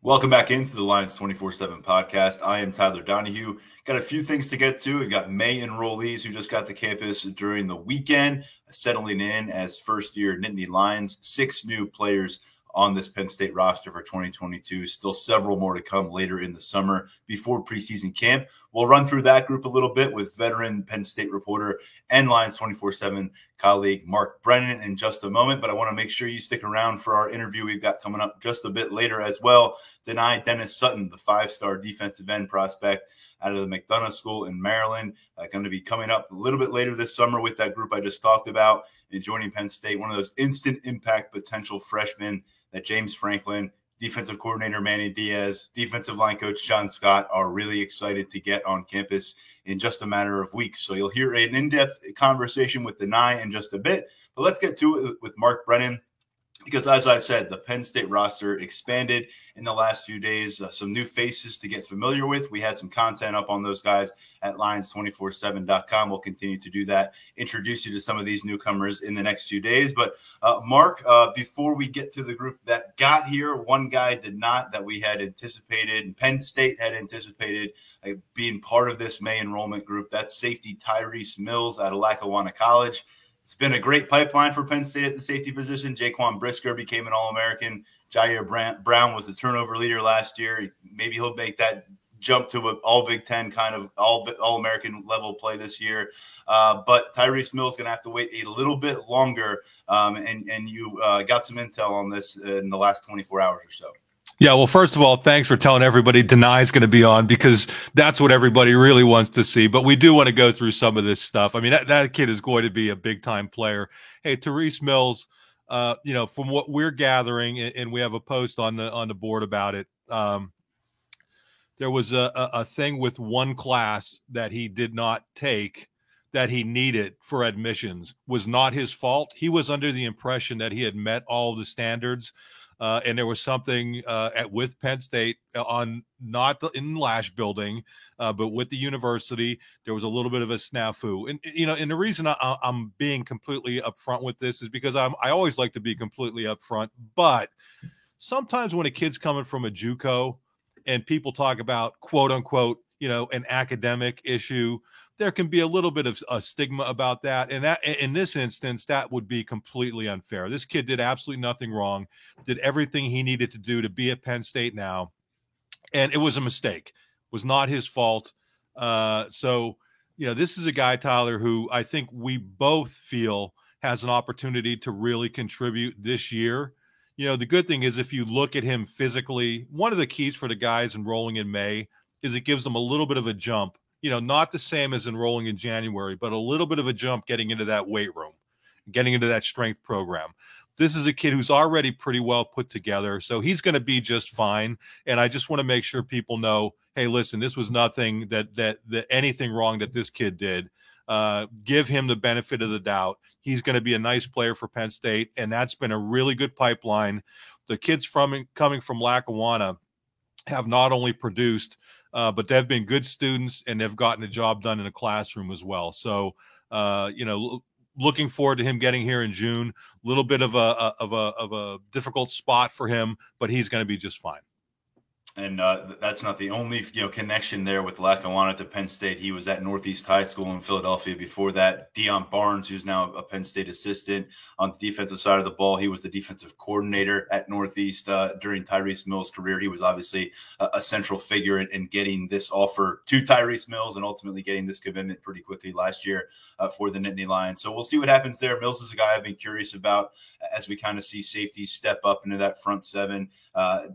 Welcome back into the Lions 24/7 podcast. I am Tyler Donahue. Got a few things to get to. We got May enrollees who just got to campus during the weekend, settling in as first-year Nittany Lions. 6 new players on this Penn State roster for 2022. Still several more to come later in the summer before preseason camp. We'll run through that group a little bit with veteran Penn State reporter and Lions 24/7 colleague Mark Brennan in just a moment. But I want to make sure you stick around for our interview we've got coming up just a bit later as well. Deni Dennis Sutton, the 5-star defensive end prospect out of the McDonough School in Maryland, going to be coming up a little bit later this summer with that group I just talked about and joining Penn State. One of those instant impact potential freshmen that James Franklin, defensive coordinator Manny Diaz, defensive line coach John Scott are really excited to get on campus in just a matter of weeks. So you'll hear an in-depth conversation with Deni in just a bit. But let's get to it with Mark Brennan. Because as I said, the Penn State roster expanded in the last few days. Some new faces to get familiar with. We had some content up on those guys at Lions247.com. We'll continue to do that, introduce you to some of these newcomers in the next few days. But Mark, before we get to the group that got here, one guy did not that we had anticipated, and Penn State had anticipated being part of this May enrollment group. That's safety Tyrese Mills out of Lackawanna College. It's been a great pipeline for Penn State at the safety position. Jaquan Brisker became an All-American. Jair Brown was the turnover leader last year. Maybe he'll make that jump to an All-Big Ten kind of All-American level play this year. But Tyrese Mills is going to have to wait a little bit longer. And you got some intel on this in the last 24 hours or so. Yeah, well, first of all, thanks for telling everybody Deni's going to be on, because that's what everybody really wants to see. But we do want to go through some of this stuff. I mean, that kid is going to be a big-time player. Hey, Tyrese Mills, from what we're gathering, and we have a post on the board about it, there was a thing with one class that he did not take that he needed for admissions. Was not his fault. He was under the impression that he had met all of the standards. And there was something with Penn State on not in Lash building, but with the university. There was a little bit of a snafu, and the reason I'm being completely upfront with this is because I always like to be completely upfront. But sometimes when a kid's coming from a JUCO and people talk about quote unquote, an academic issue, there can be a little bit of a stigma about that. And that, in this instance, that would be completely unfair. This kid did absolutely nothing wrong, did everything he needed to do to be at Penn State now. And it was a mistake. It was not his fault. So, this is a guy, Tyler, who I think we both feel has an opportunity to really contribute this year. The good thing is if you look at him physically, one of the keys for the guys enrolling in May is it gives them a little bit of a jump. Not the same as enrolling in January, but a little bit of a jump getting into that weight room, getting into that strength program. This is a kid who's already pretty well put together, so he's going to be just fine. And I just want to make sure people know, hey, listen, this was nothing that anything wrong that this kid did. Give him the benefit of the doubt. He's going to be a nice player for Penn State, and that's been a really good pipeline. The kids coming from Lackawanna have not only produced, but they've been good students and they've gotten the job done in a classroom as well. So, looking forward to him getting here in June. A little bit of a difficult spot for him, but he's going to be just fine. And that's not the only connection there with Lackawanna to Penn State. He was at Northeast High School in Philadelphia before that. Deion Barnes, who's now a Penn State assistant on the defensive side of the ball, he was the defensive coordinator at Northeast during Tyrese Mills' career. He was obviously a central figure in getting this offer to Tyrese Mills and ultimately getting this commitment pretty quickly last year for the Nittany Lions. So we'll see what happens there. Mills is a guy I've been curious about as we kind of see safeties step up into that front seven.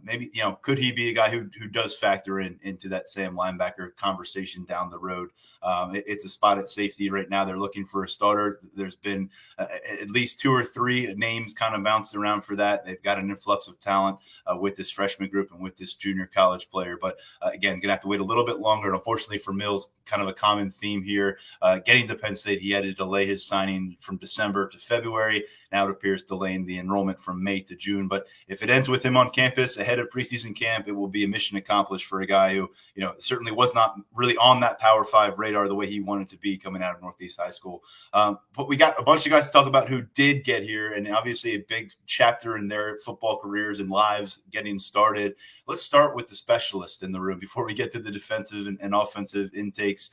Maybe, could he be a guy who does factor into that Sam linebacker conversation down the road? It's a spot at safety right now. They're looking for a starter. There's been at least 2 or 3 names kind of bounced around for that. They've got an influx of talent with this freshman group and with this junior college player. But again, going to have to wait a little bit longer. And unfortunately for Mills, kind of a common theme here. Getting to Penn State, he had to delay his signing from December to February. Now it appears delaying the enrollment from May to June. But if it ends with him on campus, campus ahead of preseason camp. It will be a mission accomplished for a guy who, certainly was not really on that Power 5 radar the way he wanted to be coming out of Northeast High School. But we got a bunch of guys to talk about who did get here, and obviously a big chapter in their football careers and lives getting started. Let's start with the specialist in the room before we get to the defensive and offensive intakes.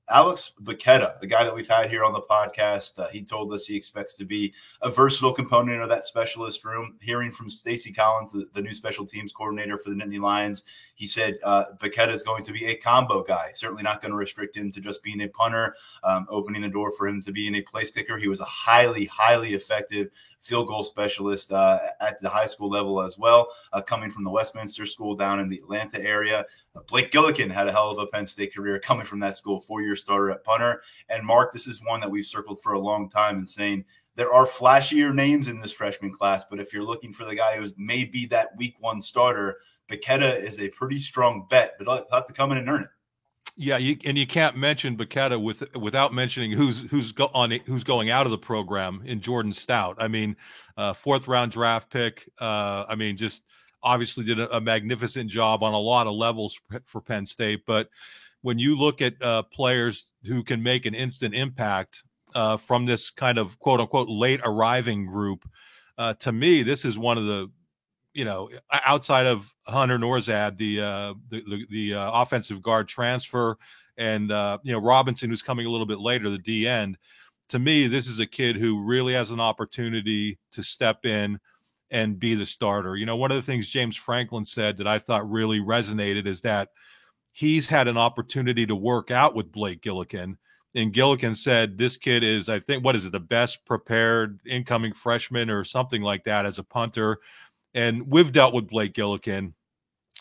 Alex Bacchetta, the guy that we've had here on the podcast, he told us he expects to be a versatile component of that specialist room. Hearing from Stacy Collins, the new special teams coordinator for the Nittany Lions, he said Bacchetta is going to be a combo guy, certainly not going to restrict him to just being a punter, opening the door for him to being a place kicker. He was a highly, highly effective field goal specialist at the high school level as well, coming from the Westminster School down in the Atlanta area. Blake Gillikin had a hell of a Penn State career coming from that school, 4-year starter at punter. And Mark, this is one that we've circled for a long time and saying there are flashier names in this freshman class, but if you're looking for the guy who's maybe that week 1 starter, Bacchetta is a pretty strong bet, but he'll have to come in and earn it. Yeah, you can't mention Bacchetta without mentioning who's going out of the program in Jordan Stout. I mean, 4th round draft pick. Just obviously did a magnificent job on a lot of levels for Penn State. But when you look at players who can make an instant impact from this kind of quote unquote late arriving group, to me, this is one of the, outside of Hunter Norzad, the offensive guard transfer, and Robinson, who's coming a little bit later, the D end. To me, this is a kid who really has an opportunity to step in and be the starter. One of the things James Franklin said that I thought really resonated is that he's had an opportunity to work out with Blake Gillikin. And Gillikin said this kid is, I think, the best prepared incoming freshman or something like that as a punter. And we've dealt with Blake Gillikin.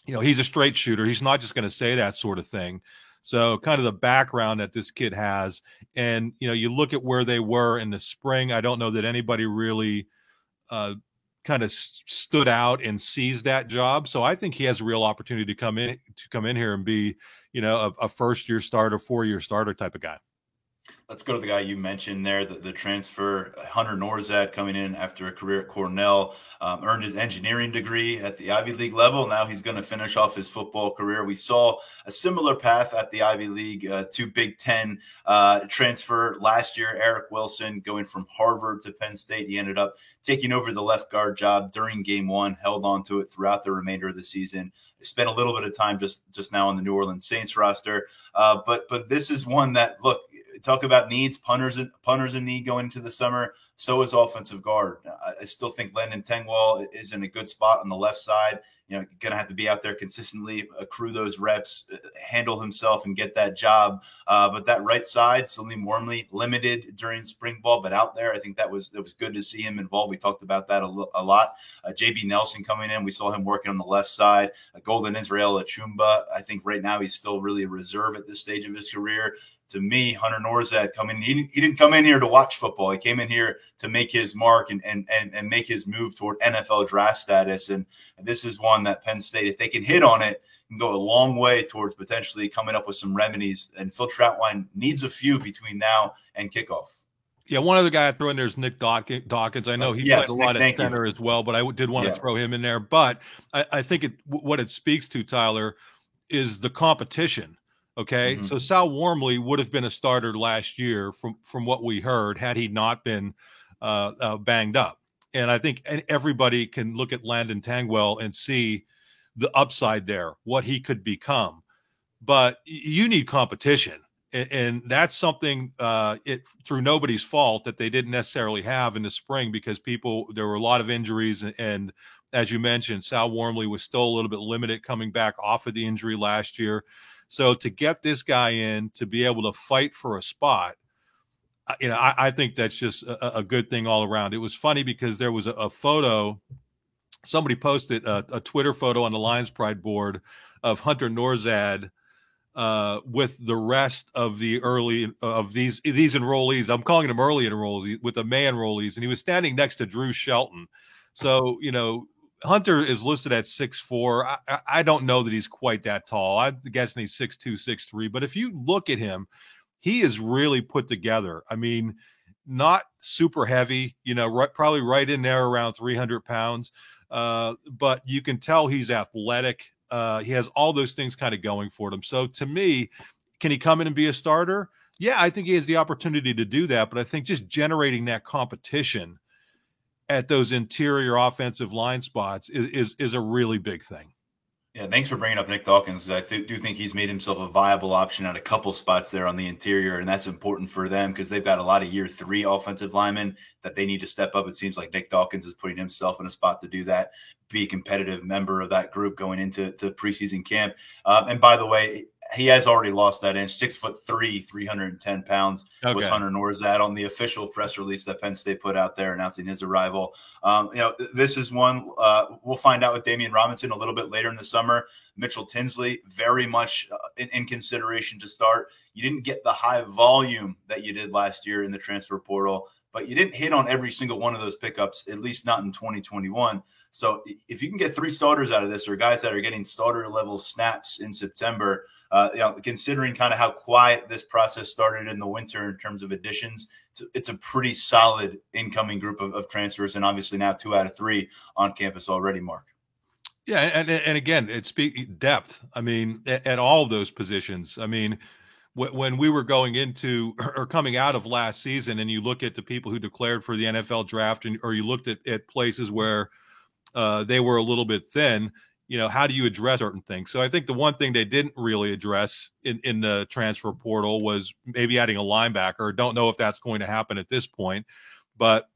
He's a straight shooter. He's not just going to say that sort of thing. So kind of the background that this kid has. And, you look at where they were in the spring. I don't know that anybody really kind of stood out and seized that job. So I think he has a real opportunity to come in here and be, a first-year starter, 4-year starter type of guy. Let's go to the guy you mentioned there, the transfer, Hunter Norzad, coming in after a career at Cornell, earned his engineering degree at the Ivy League level. Now he's going to finish off his football career. We saw a similar path at the Ivy League to Big Ten transfer last year. Eric Wilson going from Harvard to Penn State. He ended up taking over the left guard job during game 1, held on to it throughout the remainder of the season. Spent a little bit of time just now on the New Orleans Saints roster. But this is one that, look, talk about needs, punters in need going into the summer. So is offensive guard. I still think Landon Tengwall is in a good spot on the left side. Going to have to be out there consistently, accrue those reps, handle himself, and get that job. But that right side, Salim Wormley, limited during spring ball, but out there, I think that was good to see him involved. We talked about that a lot. JB Nelson coming in, we saw him working on the left side. Golden Israel Achumba, I think right now he's still really a reserve at this stage of his career. To me, Hunter Norzad coming, he didn't come in here to watch football. He came in here to make his mark and make his move toward NFL draft status. And this is one that Penn State, if they can hit on it, can go a long way towards potentially coming up with some remedies. And Phil Trautwein needs a few between now and kickoff. Yeah, one other guy I throw in there is Nick Dawkins. I know he plays a lot at center as well, but I did want to throw him in there. But I think what it speaks to, Tyler, is the competition. Okay, So Sal Wormley would have been a starter last year from what we heard had he not been banged up. And I think everybody can look at Landon Tengwall and see the upside there, what he could become. But you need competition. And that's something through nobody's fault that they didn't necessarily have in the spring because there were a lot of injuries. And as you mentioned, Sal Wormley was still a little bit limited coming back off of the injury last year. So to get this guy in to be able to fight for a spot, I think that's just a good thing all around. It was funny because there was a photo, somebody posted a Twitter photo on the Lions Pride board of Hunter Norzad with the rest of these enrollees. I'm calling them early enrollees with the May enrollees, and he was standing next to Drew Shelton. So, Hunter is listed at 6'4". I don't know that he's quite that tall. I'm guessing he's 6'2", 6'3". But if you look at him, he is really put together. I mean, not super heavy, probably right in there around 300 pounds. but you can tell he's athletic. He has all those things kind of going for him. So to me, can he come in and be a starter? Yeah, I think he has the opportunity to do that, but I think just generating that competition at those interior offensive line spots is a really big thing. Yeah, thanks for bringing up Nick Dawkins, because do think he's made himself a viable option at a couple spots there on the interior, and that's important for them because they've got a lot of year 3 offensive linemen that they need to step up. It seems like Nick Dawkins is putting himself in a spot to do that, be a competitive member of that group going into preseason camp. And by the way, he has already lost that inch. 6'3", 310 pounds was Hunter Nourzad on the official press release that Penn State put out there announcing his arrival. This is one we'll find out with Damian Robinson a little bit later in the summer. Mitchell Tinsley, very much in consideration to start. You didn't get the high volume that you did last year in the transfer portal, but you didn't hit on every single one of those pickups, at least not in 2021. So if you can get 3 starters out of this, or guys that are getting starter level snaps in September, considering kind of how quiet this process started in the winter in terms of additions, it's a pretty solid incoming group of transfers, and obviously now 2 out of 3 on campus already, Mark. Yeah, and again, it's depth. I mean, at all of those positions. I mean, when we were going into or coming out of last season, and you look at the people who declared for the NFL draft, or you looked at places where they were a little bit thin, how do you address certain things? So I think the one thing they didn't really address in the transfer portal was maybe adding a linebacker. Don't know if that's going to happen at this point, but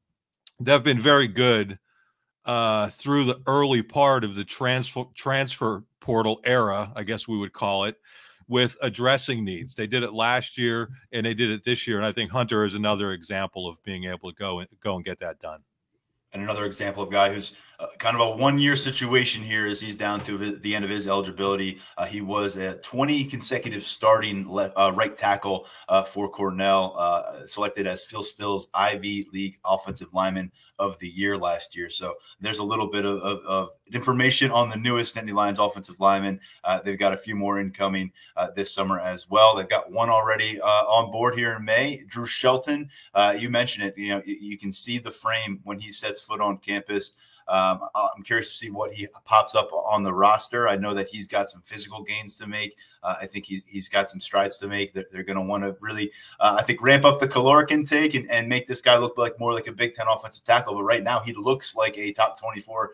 they've been very good through the early part of the transfer portal era, I guess we would call it, with addressing needs. They did it last year and they did it this year. And I think Hunter is another example of being able to go and get that done. And another example of a guy who's kind of a one-year situation here as he's down to the end of his eligibility. He was a 20 consecutive starting right tackle for Cornell, selected as Phil Still's Ivy League Offensive Lineman of the Year last year. So there's a little bit of information on the newest Nittany Lions offensive lineman. They've got a few more incoming this summer as well. They've got one already on board here in May, Drew Shelton. You mentioned it. You can see the frame when he sets foot on campus. I'm curious to see what he pops up on the roster. I know that he's got some physical gains to make. I think he's got some strides to make. They're going to want to really, I think, ramp up the caloric intake and make this guy look more like a Big Ten offensive tackle. But right now, he looks like a top 24/7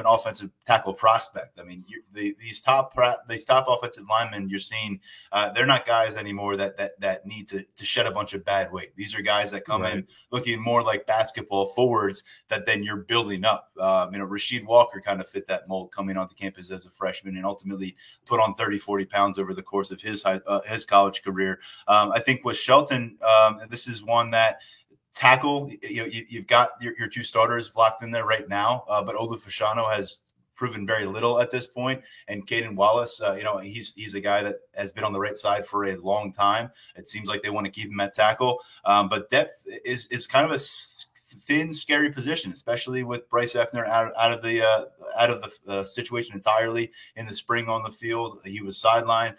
offensive tackle prospect. I mean, these top offensive linemen you're seeing, they're not guys anymore that need to shed a bunch of bad weight. These are guys that come in looking more like basketball forwards that then you're building up. Rasheed Walker kind of fit that mold coming onto campus as a freshman and ultimately put on 30, 40 pounds over the course of his college career. I think with Shelton, this is one that tackle, you've got your 2 starters locked in there right now, but Olu Fashanu has proven very little at this point. And Caden Wallace, he's a guy that has been on the right side for a long time. It seems like they want to keep him at tackle. But depth is kind of a thin, scary position, especially with Bryce Effner out of the situation entirely in the spring on the field. He was sidelined.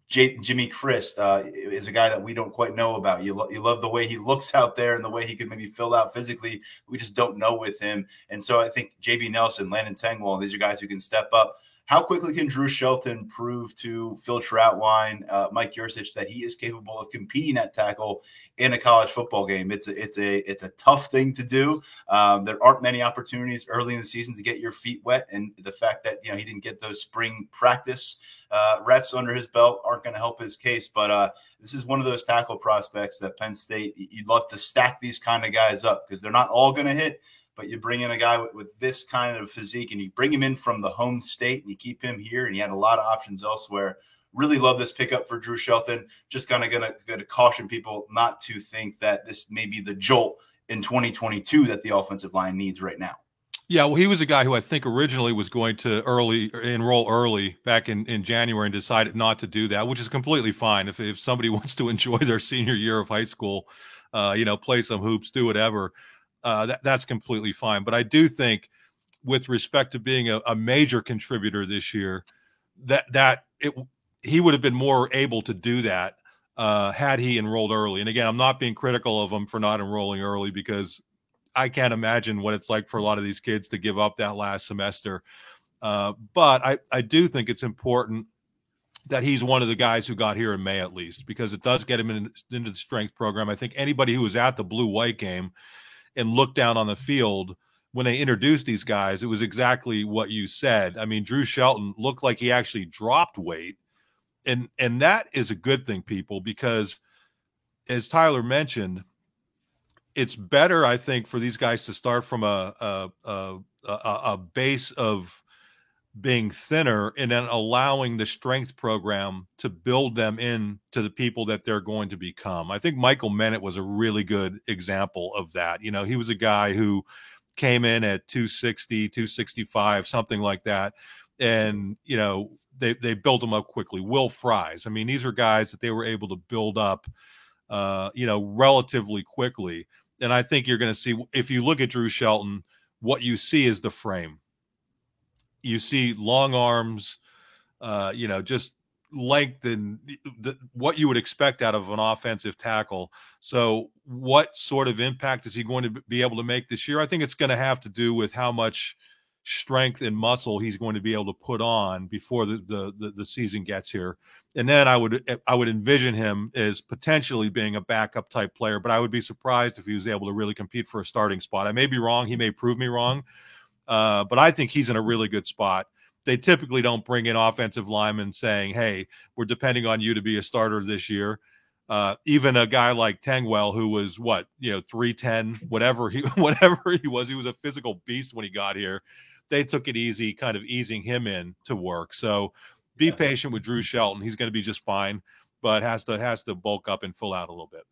Jimmy Christ is a guy that we don't quite know about. You love the way he looks out there and the way he could maybe fill out physically. We just don't know with him. And so I think JB Nelson, Landon Tengwall, these are guys who can step up. How quickly can Drew Shelton prove to Phil Trautwein, Mike Yurcich, that he is capable of competing at tackle in a college football game? It's a tough thing to do. There aren't many opportunities early in the season to get your feet wet, and the fact that he didn't get those spring practice reps under his belt aren't going to help his case. But this is one of those tackle prospects that Penn State, you'd love to stack these kind of guys up because they're not all going to hit. But you bring in a guy with this kind of physique and you bring him in from the home state and you keep him here, and he had a lot of options elsewhere. Really love this pickup for Drew Shelton. Just kind of going to caution people not to think that this may be the jolt in 2022 that the offensive line needs right now. Yeah, well, he was a guy who I think originally was going to enroll early back in January and decided not to do that, which is completely fine. If somebody wants to enjoy their senior year of high school, play some hoops, do whatever. That's completely fine. But I do think with respect to being a major contributor this year, he would have been more able to do that had he enrolled early. And again, I'm not being critical of him for not enrolling early because I can't imagine what it's like for a lot of these kids to give up that last semester. But I do think it's important that he's one of the guys who got here in May at least, because it does get him into the strength program. I think anybody who was at the blue-white game and looked down on the field when they introduced these guys, it was exactly what you said. I mean, Drew Shelton looked like he actually dropped weight. And that is a good thing, people, because as Tyler mentioned, it's better, I think, for these guys to start from a base of being thinner and then allowing the strength program to build them into the people that they're going to become. I think Michael Menet was a really good example of that. You know, he was a guy who came in at 260, 265, something like that. And, you know, they built him up quickly. Will Fries. I mean, these are guys that they were able to build up, you know, relatively quickly. And I think you're going to see, if you look at Drew Shelton, what you see is the frame. You see long arms, you know, just length and what you would expect out of an offensive tackle. So what sort of impact is he going to be able to make this year? I think it's going to have to do with how much strength and muscle he's going to be able to put on before the season gets here. And then I would envision him as potentially being a backup type player, but I would be surprised if he was able to really compete for a starting spot. I may be wrong. He may prove me wrong. But I think he's in a really good spot. They typically don't bring in offensive linemen saying, hey, we're depending on you to be a starter this year. Even a guy like Tangwell, who was 310, whatever he was a physical beast when he got here. They took it easy, kind of easing him in to work. So be patient with Drew Shelton. He's going to be just fine, but has to bulk up and fill out a little bit.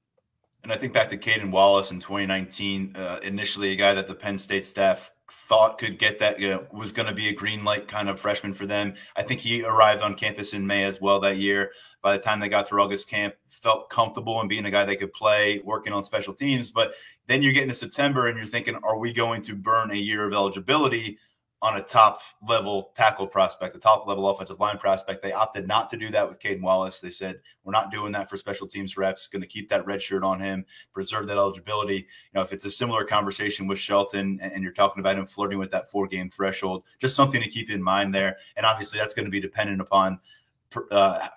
And I think back to Caden Wallace in 2019, initially a guy that the Penn State staff thought could get that, was going to be a green light kind of freshman for them. I think he arrived on campus in May as well that year. By the time they got through August camp, felt comfortable in being a guy they could play, working on special teams. But then you get into September and you're thinking, are we going to burn a year of eligibility on a top-level tackle prospect, a top-level offensive line prospect? They opted not to do that with Caden Wallace. They said, we're not doing that for special teams reps, going to keep that red shirt on him, preserve that eligibility. You know, if it's a similar conversation with Shelton and you're talking about him flirting with that 4-game threshold, just something to keep in mind there. And obviously that's going to be dependent upon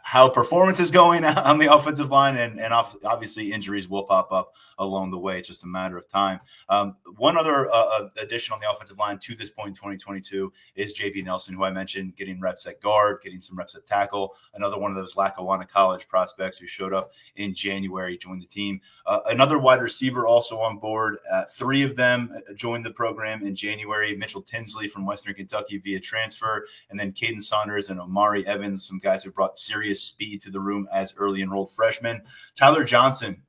how performance is going on the offensive line, and obviously injuries will pop up along the way. It's just a matter of time. One other addition on the offensive line to this point in 2022 is JB Nelson, who I mentioned, getting reps at guard, getting some reps at tackle. Another one of those Lackawanna College prospects who showed up in January, joined the team. Another wide receiver also on board. 3 of them joined the program in January. Mitchell Tinsley from Western Kentucky via transfer, and then Caden Saunders and Omari Evans, some guys who brought serious speed to the room as early enrolled freshmen. Tyler Johnson,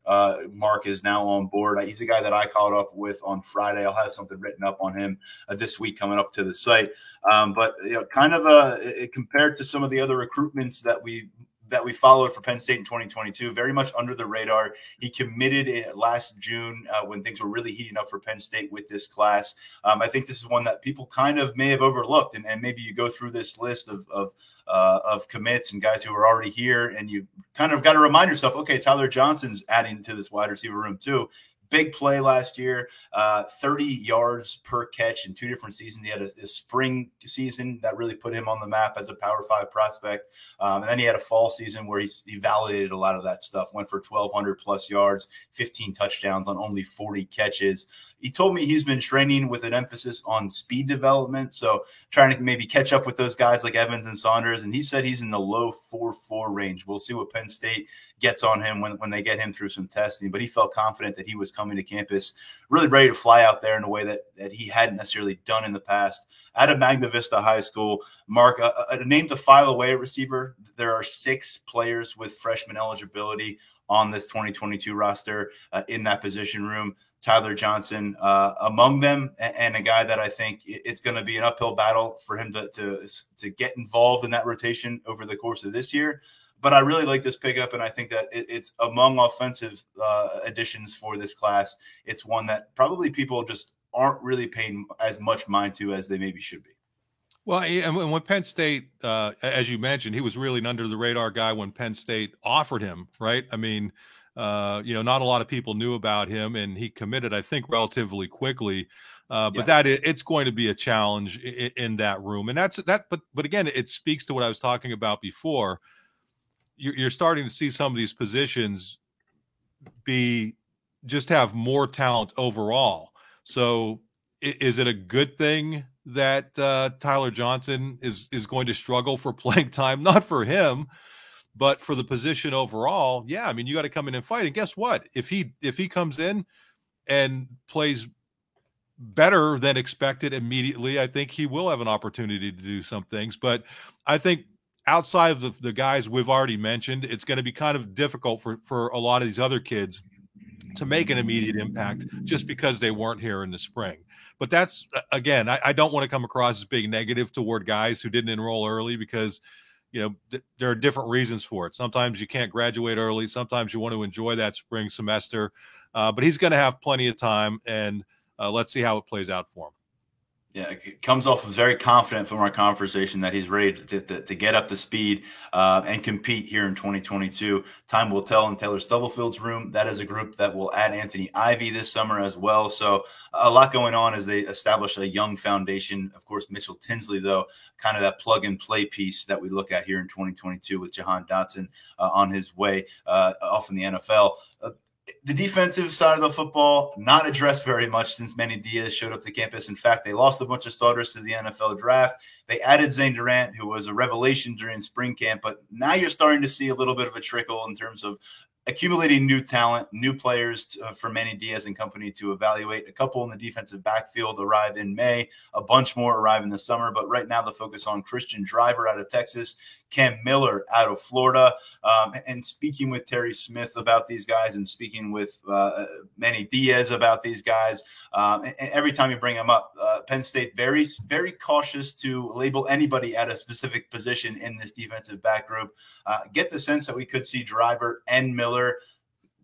Mark, is now on board. He's a guy that I caught up with on Friday. I'll have something written up on him this week coming up to the site. But kind of compared to some of the other recruitments that we followed for Penn State in 2022, very much under the radar. He committed last June when things were really heating up for Penn State with this class. I think this is one that people kind of may have overlooked, and maybe you go through this list of commits and guys who are already here, and you kind of got to remind yourself, okay, Tyler Johnson's adding to this wide receiver room too. Big play last year, 30 yards per catch in 2 different seasons. He had a spring season that really put him on the map as a Power 5 prospect. And then he had a fall season where he validated a lot of that stuff, went for 1,200 plus yards, 15 touchdowns on only 40 catches. He told me he's been training with an emphasis on speed development, so trying to maybe catch up with those guys like Evans and Saunders. And he said he's in the low 4.4 range. We'll see what Penn State gets on him when they get him through some testing. But he felt confident that he was coming to campus really ready to fly out there in a way that he hadn't necessarily done in the past. Out of Magna Vista High School, Mark, a name to file away at receiver. There are 6 players with freshman eligibility on this 2022 roster in that position room. Tyler Johnson among them, and a guy that I think it's going to be an uphill battle for him to get involved in that rotation over the course of this year. But I really like this pickup, and I think that it's among offensive additions for this class. It's one that probably people just aren't really paying as much mind to as they maybe should be. Well, and when Penn State, as you mentioned, he was really an under-the-radar guy when Penn State offered him, right? I mean, Not a lot of people knew about him, and he committed, I think, relatively quickly. But it's going to be a challenge in that room, and that's that. But again, it speaks to what I was talking about before. You're starting to see some of these positions just have more talent overall. So is it a good thing that Tyler Johnson is going to struggle for playing time? Not for him, but for the position overall. Yeah, I mean, you got to come in and fight. And guess what? If he comes in and plays better than expected immediately, I think he will have an opportunity to do some things. But I think outside of the guys we've already mentioned, it's going to be kind of difficult for a lot of these other kids to make an immediate impact just because they weren't here in the spring. But that's, again, I don't want to come across as being negative toward guys who didn't enroll early, because there are different reasons for it. Sometimes you can't graduate early. Sometimes you want to enjoy that spring semester. But he's going to have plenty of time, and let's see how it plays out for him. Yeah, it comes off very confident from our conversation that he's ready to get up to speed and compete here in 2022. Time will tell in Taylor Stubblefield's room. That is a group that will add Anthony Ivy this summer as well. So a lot going on as they establish a young foundation. Of course, Mitchell Tinsley, though, kind of that plug-and-play piece that we look at here in 2022 with Jahan Dotson on his way off in the NFL. The defensive side of the football, not addressed very much since Manny Diaz showed up to campus. In fact, they lost a bunch of starters to the NFL draft. They added Zane Durant, who was a revelation during spring camp, but now you're starting to see a little bit of a trickle in terms of accumulating new talent, new players for Manny Diaz and company to evaluate. A couple in the defensive backfield arrive in May. A bunch more arrive in the summer. But right now the focus on Christian Driver out of Texas, Cam Miller out of Florida. And speaking with Terry Smith about these guys and speaking with Manny Diaz about these guys, and every time you bring them up, Penn State very, very cautious to label anybody at a specific position in this defensive back group. Get the sense that we could see Driver and Miller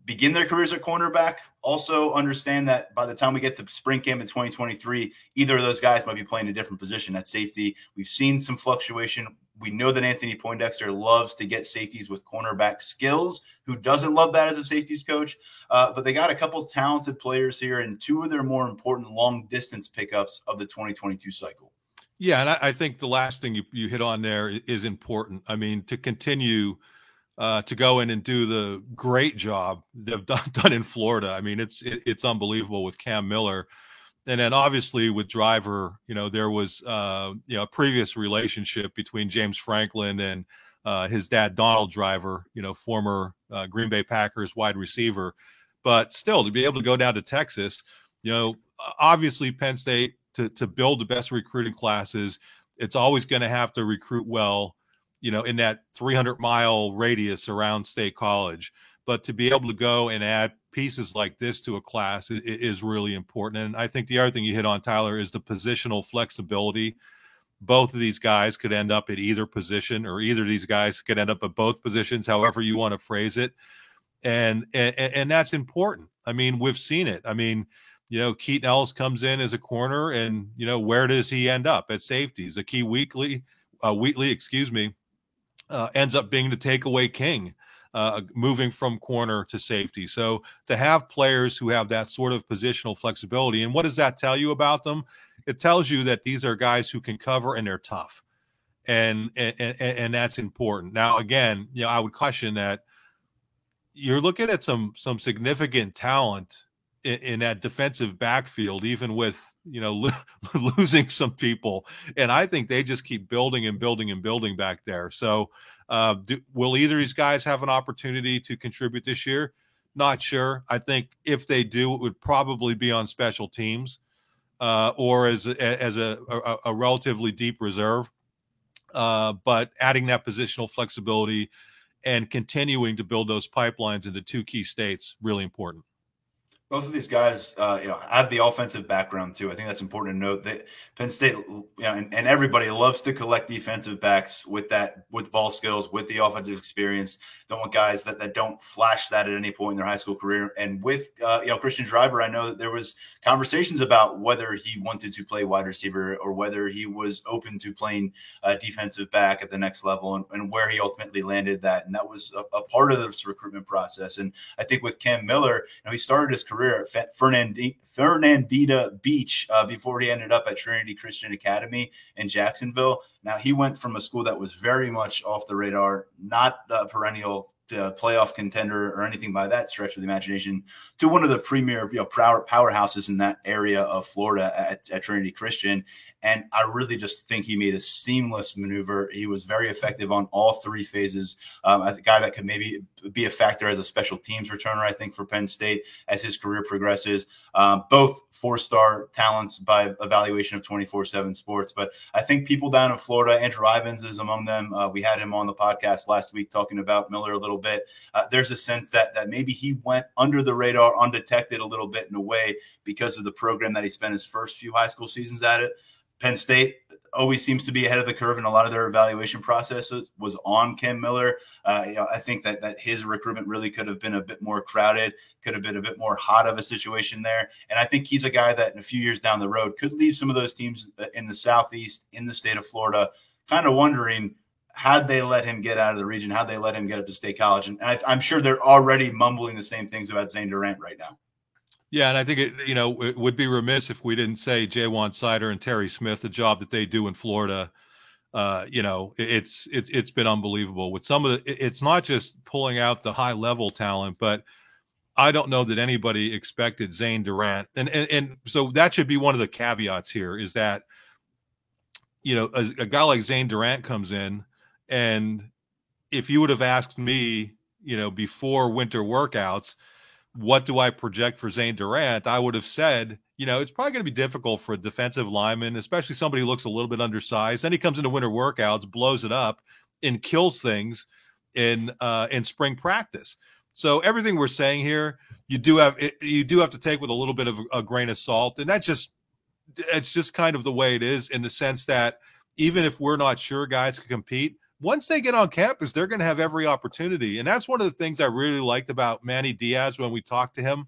begin their careers at cornerback. Also understand that by the time we get to spring camp in 2023, either of those guys might be playing a different position at safety. We've seen some fluctuation. We know that Anthony Poindexter loves to get safeties with cornerback skills. Who doesn't love that as a safeties coach? But they got a couple talented players here and two of their more important long-distance pickups of the 2022 cycle. Yeah, and I think the last thing you hit on there is important. I mean, to continue to go in and do the great job they've done in Florida. I mean, it's unbelievable with Cam Miller. And then obviously with Driver, there was, a previous relationship between James Franklin and his dad, Donald Driver, former Green Bay Packers wide receiver. But still, to be able to go down to Texas, obviously Penn State, to build the best recruiting classes, it's always going to have to recruit well, in that 300-mile radius around State College. But to be able to go and add pieces like this to a class is really important. And I think the other thing you hit on, Tyler, is the positional flexibility. Both of these guys could end up at either position, or either of these guys could end up at both positions, however you want to phrase it. And that's important. I mean, we've seen it. I mean, Keaton Ellis comes in as a corner, and, where does he end up? At safety. Zakee Wheatley, ends up being the takeaway king, moving from corner to safety. So to have players who have that sort of positional flexibility, and what does that tell you about them? It tells you that these are guys who can cover and they're tough. And that's important. Now, again, I would caution that you're looking at some significant talent in that defensive backfield, even with, losing some people. And I think they just keep building and building and building back there. So will either of these guys have an opportunity to contribute this year? Not sure. I think if they do, it would probably be on special teams or as a relatively deep reserve. But adding that positional flexibility and continuing to build those pipelines into two key states, really important. Both of these guys, have the offensive background too. I think that's important to note that Penn State, and everybody loves to collect defensive backs with ball skills, with the offensive experience. Don't want guys that don't flash that at any point in their high school career. And with Christian Driver, I know that there was conversations about whether he wanted to play wide receiver or whether he was open to playing defensive back at the next level, and where he ultimately landed that. And that was a part of this recruitment process. And I think with Cam Miller, he started his career at Fernandina Beach before he ended up at Trinity Christian Academy in Jacksonville. Now, he went from a school that was very much off the radar, not a perennial playoff contender or anything by that stretch of the imagination, to one of the premier powerhouses in that area of Florida at Trinity Christian. And I really just think he made a seamless maneuver. He was very effective on all three phases. A guy that could maybe be a factor as a special teams returner, I think, for Penn State as his career progresses. Both four-star talents by evaluation of 24/7 Sports. But I think people down in Florida, Andrew Ivins is among them. We had him on the podcast last week talking about Miller a little bit. There's a sense that maybe he went under the radar, undetected a little bit in a way because of the program that he spent his first few high school seasons at it. Penn State always seems to be ahead of the curve in a lot of their evaluation processes, was on Cam Miller. I think that his recruitment really could have been a bit more crowded, could have been a bit more hot of a situation there. And I think he's a guy that in a few years down the road could leave some of those teams in the Southeast, in the state of Florida, kind of wondering, how'd they let him get out of the region? How'd they let him get up to State College? And I'm sure they're already mumbling the same things about Zane Durant right now. Yeah, and I think it would be remiss if we didn't say Jaywan Sider and Terry Smith, the job that they do in Florida. It's been unbelievable with some of the. It's not just pulling out the high level talent, but I don't know that anybody expected Zane Durant, and so that should be one of the caveats here is that a guy like Zane Durant comes in, and if you would have asked me, before winter workouts, what do I project for Zane Durant? I would have said, it's probably going to be difficult for a defensive lineman, especially somebody who looks a little bit undersized. Then he comes into winter workouts, blows it up, and kills things in spring practice. So everything we're saying here, you do have to take with a little bit of a grain of salt, and it's just kind of the way it is, in the sense that even if we're not sure guys can compete, once they get on campus, they're going to have every opportunity. And that's one of the things I really liked about Manny Diaz when we talked to him.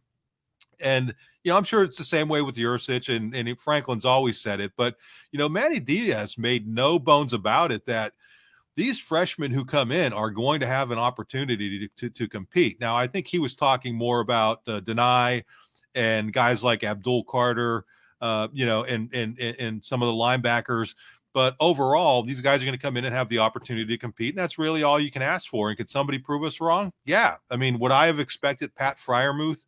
And, I'm sure it's the same way with Yurcich, and Franklin's always said it. But, Manny Diaz made no bones about it that these freshmen who come in are going to have an opportunity to compete. Now, I think he was talking more about Dani and guys like Abdul Carter, and some of the linebackers. But overall, these guys are going to come in and have the opportunity to compete, and that's really all you can ask for. And could somebody prove us wrong? Yeah. I mean, would I have expected Pat Freiermuth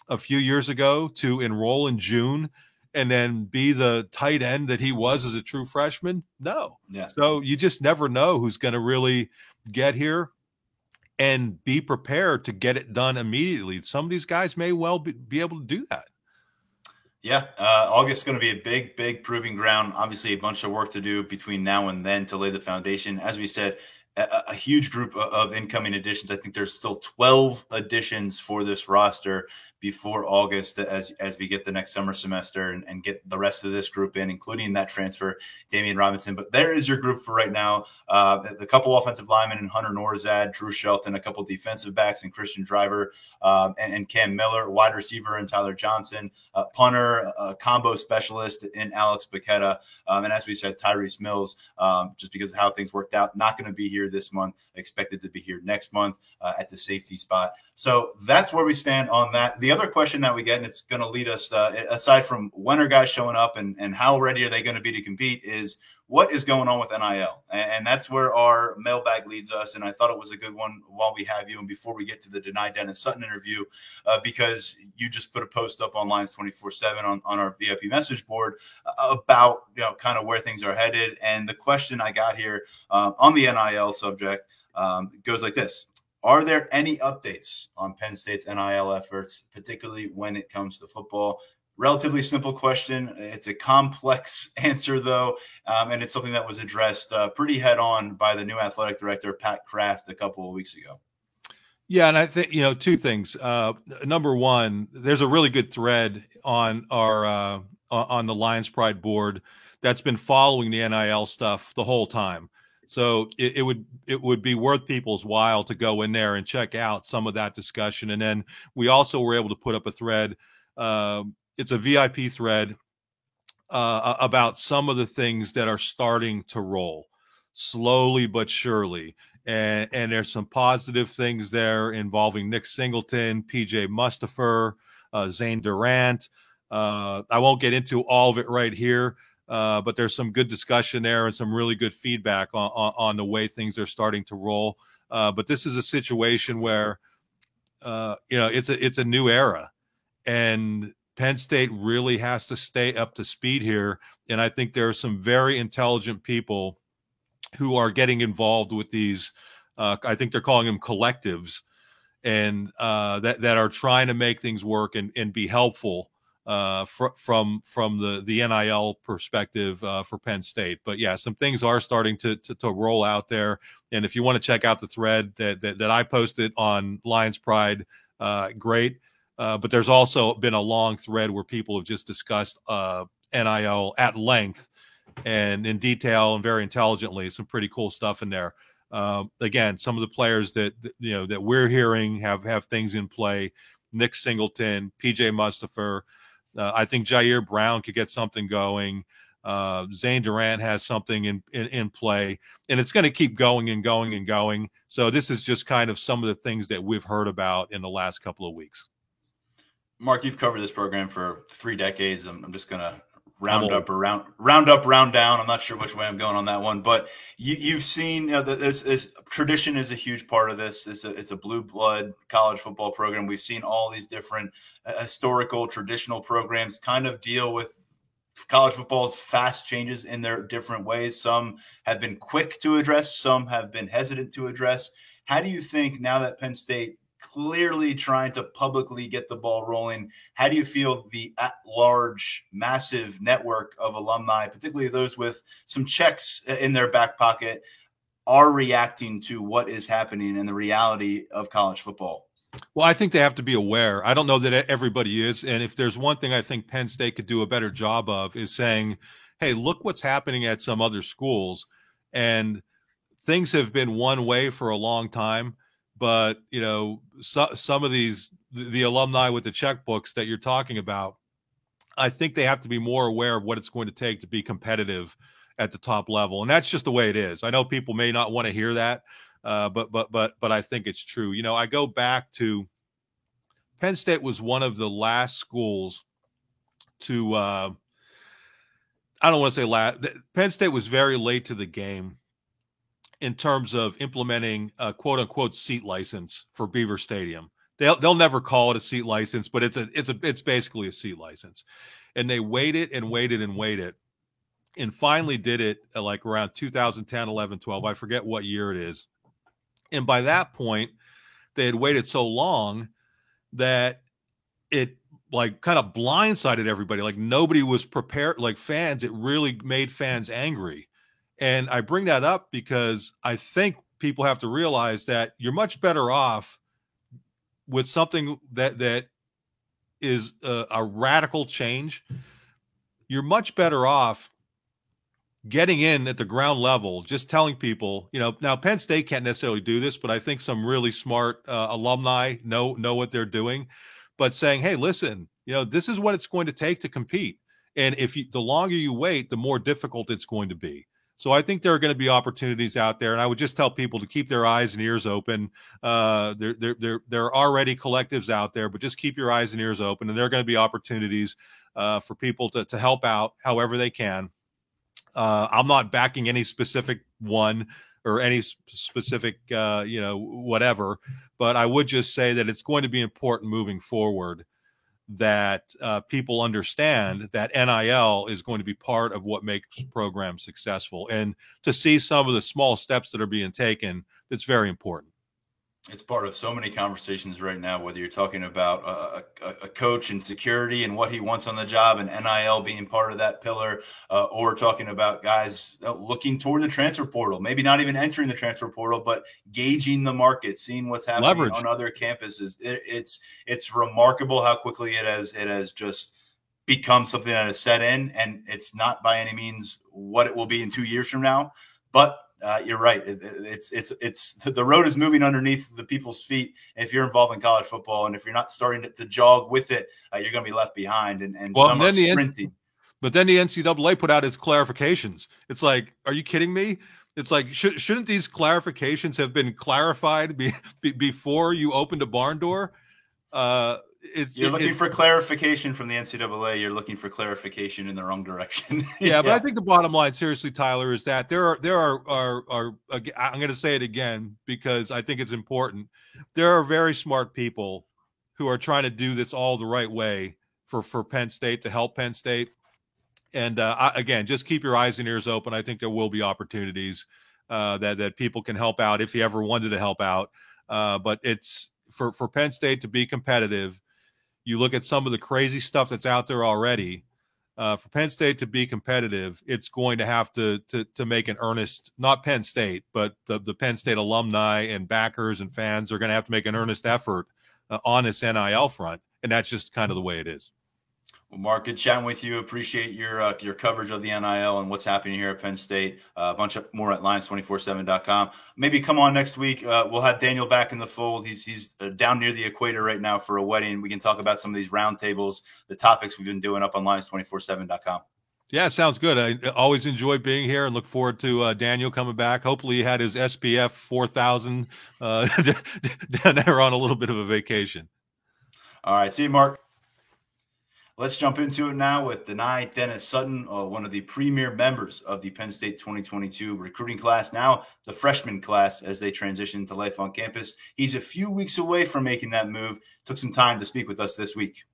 a few years ago to enroll in June and then be the tight end that he was as a true freshman? No. Yeah. So you just never know who's going to really get here and be prepared to get it done immediately. Some of these guys may well be able to do that. Yeah, August is going to be a big, big proving ground. Obviously, a bunch of work to do between now and then to lay the foundation. As we said, a huge group of incoming additions. I think there's still 12 additions for this roster before August as we get the next summer semester and get the rest of this group in, including that transfer, Damian Robinson. But there is your group for right now. The couple offensive linemen and Hunter Norzad, Drew Shelton, a couple defensive backs and Christian Driver, and Cam Miller, wide receiver and Tyler Johnson, punter, combo specialist in Alex Paqueta. And as we said, Tyrese Mills, just because of how things worked out, not going to be here this month, expected to be here next month at the safety spot. So that's where we stand on that. The other question that we get, and it's going to lead us, aside from when are guys showing up and how ready are they going to be to compete, is what is going on with NIL? And that's where our mailbag leads us. And I thought it was a good one while we have you and before we get to the Dani Dennis Sutton interview, because you just put a post up on Lions 24/7 on our VIP message board about, kind of where things are headed. And the question I got here on the NIL subject goes like this. Are there any updates on Penn State's NIL efforts, particularly when it comes to football? Relatively simple question. It's a complex answer, though, and it's something that was addressed pretty head-on by the new athletic director, Pat Kraft, a couple of weeks ago. Yeah, and I think, two things. Number one, there's a really good thread on our on the Lions Pride board that's been following the NIL stuff the whole time. So it would be worth people's while to go in there and check out some of that discussion. And then we also were able to put up a thread. It's a VIP thread about some of the things that are starting to roll slowly but surely. And there's some positive things there involving Nick Singleton, PJ Mustipher, Zane Durant. I won't get into all of it right here, but there's some good discussion there and some really good feedback on the way things are starting to roll. But this is a situation where, it's a new era, and Penn State really has to stay up to speed here. And I think there are some very intelligent people who are getting involved with these. I think they're calling them collectives, and that are trying to make things work and be helpful from the NIL perspective for Penn State. But yeah, some things are starting to roll out there. And if you want to check out the thread that I posted on Lions Pride, great. But there's also been a long thread where people have just discussed NIL at length and in detail and very intelligently. Some pretty cool stuff in there. Again, some of the players that we're hearing have things in play. Nick Singleton, PJ Mustipher. I think Jair Brown could get something going. Zane Durant has something in play, and it's going to keep going and going and going. So this is just kind of some of the things that we've heard about in the last couple of weeks. Mark, you've covered this program for 3 decades. I'm just going to round up, round down. I'm not sure which way I'm going on that one, but you've seen this tradition is a huge part of this. It's a blue blood college football program. We've seen all these different historical, traditional programs kind of deal with college football's fast changes in their different ways. Some have been quick to address, some have been hesitant to address. How do you think now that Penn State clearly trying to publicly get the ball rolling, how do you feel the at-large, massive network of alumni, particularly those with some checks in their back pocket, are reacting to what is happening and the reality of college football? Well, I think they have to be aware. I don't know that everybody is. And if there's one thing I think Penn State could do a better job of is saying, hey, look what's happening at some other schools. And things have been one way for a long time. But, some of the alumni with the checkbooks that you're talking about, I think they have to be more aware of what it's going to take to be competitive at the top level. And that's just the way it is. I know people may not want to hear that, but I think it's true. I go back to Penn State was one of the last schools to, I don't want to say last. Penn State was very late to the game in terms of implementing a quote unquote seat license for Beaver Stadium. They'll never call it a seat license, but it's basically a seat license. And they waited and waited and waited and finally did it like around 2010, 11, 12. I forget what year it is. And by that point, they had waited so long that it like kind of blindsided everybody. Like nobody was prepared, like fans, it really made fans angry. And I bring that up because I think people have to realize that you're much better off with something that is a radical change. You're much better off getting in at the ground level, just telling people, now Penn State can't necessarily do this, but I think some really smart alumni know what they're doing, but saying, hey, listen, this is what it's going to take to compete. And the longer you wait, the more difficult it's going to be. So I think there are going to be opportunities out there, and I would just tell people to keep their eyes and ears open. There are already collectives out there, but just keep your eyes and ears open, and there are going to be opportunities for people to help out however they can. I'm not backing any specific one or any specific, whatever, but I would just say that it's going to be important moving forward that people understand that NIL is going to be part of what makes programs successful. And to see some of the small steps that are being taken, that's very important. It's part of so many conversations right now, whether you're talking about a coach and security and what he wants on the job and NIL being part of that pillar, or talking about guys looking toward the transfer portal, maybe not even entering the transfer portal, but gauging the market, seeing what's happening Leverage. on other campuses. It's remarkable how quickly it has just become something that has set in, and it's not by any means what it will be in 2 years from now, but you're right. It's the road is moving underneath the people's feet. If you're involved in college football, and if you're not starting to jog with it, you're going to be left behind. And Well, some are sprinting. but then the NCAA put out its clarifications. It's like, are you kidding me? It's like, shouldn't these clarifications have been clarified before you opened a barn door? You're looking for clarification from the NCAA. You're looking for clarification in the wrong direction. Yeah, but I think the bottom line, seriously, Tyler, is that there are I'm going to say it again because I think it's important. There are very smart people who are trying to do this all the right way for Penn State, to help Penn State. And again, just keep your eyes and ears open. I think there will be opportunities that people can help out if you ever wanted to help out. But it's for Penn State to be competitive. You look at some of the crazy stuff that's out there already. For Penn State to be competitive, it's going to have to make an earnest, not Penn State, but the Penn State alumni and backers and fans are going to have to make an earnest effort on this NIL front. And that's just kind of the way it is. Well, Mark, good chatting with you. Appreciate your coverage of the NIL and what's happening here at Penn State. A bunch of more at Lions247.com. Maybe come on next week. We'll have Daniel back in the fold. He's down near the equator right now for a wedding. We can talk about some of these roundtables, the topics we've been doing up on Lions247.com. Yeah, sounds good. I always enjoy being here and look forward to Daniel coming back. Hopefully he had his SPF 4000 down there on a little bit of a vacation. All right. See you, Mark. Let's jump into it now with Dani Dennis Sutton, one of the premier members of the Penn State 2022 recruiting class, now the freshman class as they transition to life on campus. He's a few weeks away from making that move. Took some time to speak with us this week.